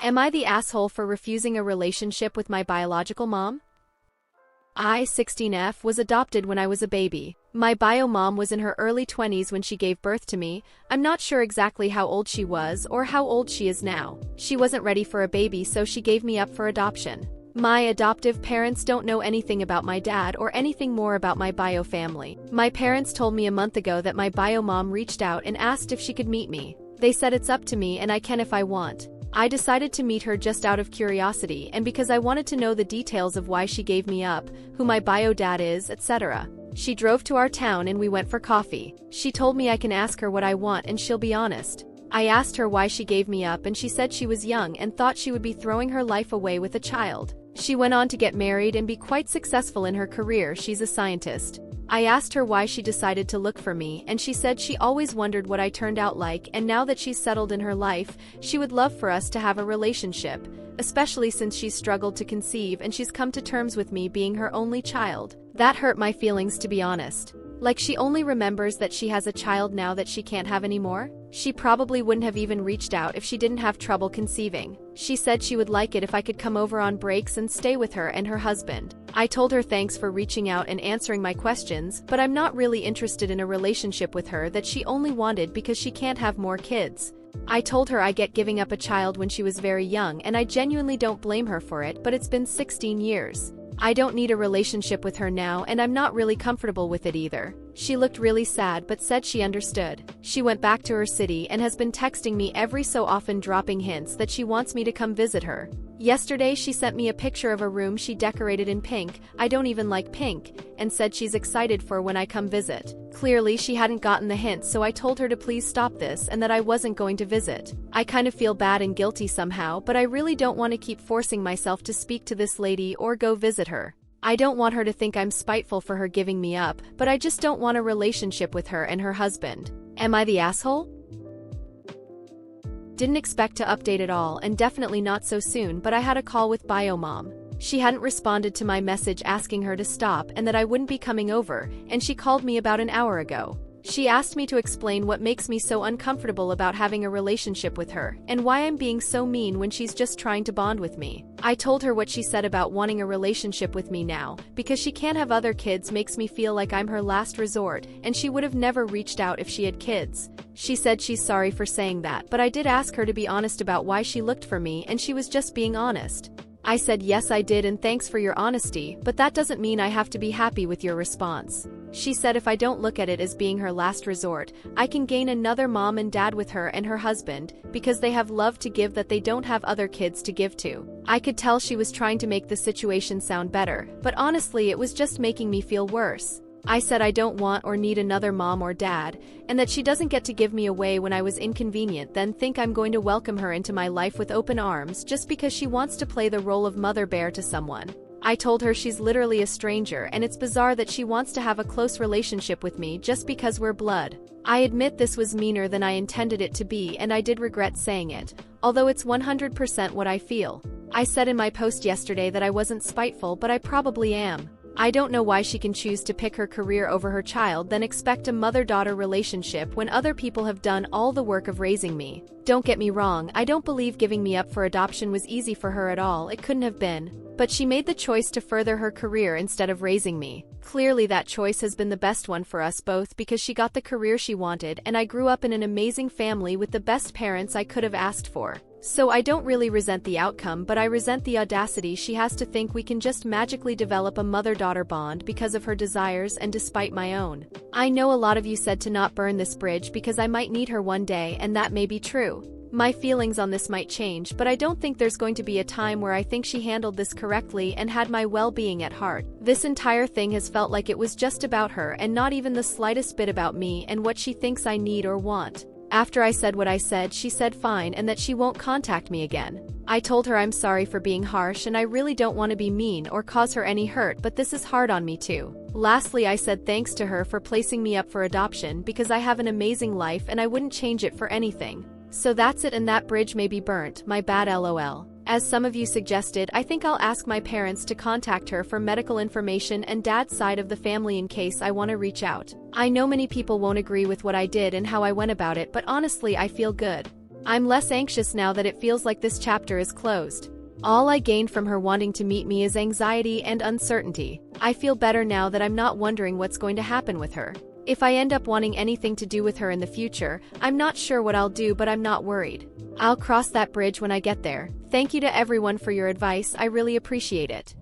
Am I the asshole for refusing a relationship with my biological mom? I, 16F, was adopted when I was a baby. My bio mom was in her early 20s when she gave birth to me. I'm not sure exactly how old she was or how old she is now. She wasn't ready for a baby, so she gave me up for adoption. My adoptive parents don't know anything about my dad or anything more about my bio family. My parents told me a month ago that my bio mom reached out and asked if she could meet me. They said it's up to me and I can if I want. I decided to meet her just out of curiosity and because I wanted to know the details of why she gave me up, who my bio dad is, etc. She drove to our town and we went for coffee. She told me I can ask her what I want and she'll be honest. I asked her why she gave me up and she said she was young and thought she would be throwing her life away with a child. She went on to get married and be quite successful in her career. She's a scientist. I asked her why she decided to look for me and she said she always wondered what I turned out like, and now that she's settled in her life, she would love for us to have a relationship, especially since she's struggled to conceive and she's come to terms with me being her only child. That hurt my feelings, to be honest. Like she only remembers that she has a child now that she can't have anymore? She probably wouldn't have even reached out if she didn't have trouble conceiving. She said she would like it if I could come over on breaks and stay with her and her husband. I told her thanks for reaching out and answering my questions, but I'm not really interested in a relationship with her that she only wanted because she can't have more kids. I told her I get giving up a child when she was very young and I genuinely don't blame her for it, but it's been 16 years. I don't need a relationship with her now and I'm not really comfortable with it either. She looked really sad but said she understood. She went back to her city and has been texting me every so often, dropping hints that she wants me to come visit her. Yesterday she sent me a picture of a room she decorated in pink, I don't even like pink, and said she's excited for when I come visit. Clearly she hadn't gotten the hint, so I told her to please stop this and that I wasn't going to visit. I kind of feel bad and guilty somehow, but I really don't want to keep forcing myself to speak to this lady or go visit her. I don't want her to think I'm spiteful for her giving me up, but I just don't want a relationship with her and her husband. Am I the asshole? Didn't expect to update at all and definitely not so soon, but I had a call with bio mom. She hadn't responded to my message asking her to stop and that I wouldn't be coming over, and she called me about an hour ago. She asked me to explain what makes me so uncomfortable about having a relationship with her, and why I'm being so mean when she's just trying to bond with me. I told her what she said about wanting a relationship with me now, because she can't have other kids makes me feel like I'm her last resort, and she would have never reached out if she had kids. She said she's sorry for saying that, but I did ask her to be honest about why she looked for me and she was just being honest. I said yes I did and thanks for your honesty, but that doesn't mean I have to be happy with your response. She said if I don't look at it as being her last resort, I can gain another mom and dad with her and her husband, because they have love to give that they don't have other kids to give to. I could tell she was trying to make the situation sound better, but honestly it was just making me feel worse. I said I don't want or need another mom or dad, and that she doesn't get to give me away when I was inconvenient, then think I'm going to welcome her into my life with open arms just because she wants to play the role of mother bear to someone. I told her she's literally a stranger and it's bizarre that she wants to have a close relationship with me just because we're blood. I admit this was meaner than I intended it to be and I did regret saying it, although it's 100% what I feel. I said in my post yesterday that I wasn't spiteful, but I probably am. I don't know why she can choose to pick her career over her child then expect a mother-daughter relationship when other people have done all the work of raising me. Don't get me wrong, I don't believe giving me up for adoption was easy for her at all, it couldn't have been. But she made the choice to further her career instead of raising me. Clearly that choice has been the best one for us both because she got the career she wanted and I grew up in an amazing family with the best parents I could have asked for. So I don't really resent the outcome, but I resent the audacity she has to think we can just magically develop a mother-daughter bond because of her desires and despite my own. I know a lot of you said to not burn this bridge because I might need her one day, and that may be true. My feelings on this might change, but I don't think there's going to be a time where I think she handled this correctly and had my well-being at heart. This entire thing has felt like it was just about her and not even the slightest bit about me and what she thinks I need or want. After I said what I said, she said fine and that she won't contact me again. I told her I'm sorry for being harsh and I really don't want to be mean or cause her any hurt, but this is hard on me too. Lastly, I said thanks to her for placing me up for adoption because I have an amazing life and I wouldn't change it for anything. So that's it, and that bridge may be burnt, my bad lol. As some of you suggested, I think I'll ask my parents to contact her for medical information and dad's side of the family in case I want to reach out. I know many people won't agree with what I did and how I went about it, but honestly I feel good. I'm less anxious now that it feels like this chapter is closed. All I gained from her wanting to meet me is anxiety and uncertainty. I feel better now that I'm not wondering what's going to happen with her. If I end up wanting anything to do with her in the future, I'm not sure what I'll do, but I'm not worried. I'll cross that bridge when I get there. Thank you to everyone for your advice, I really appreciate it.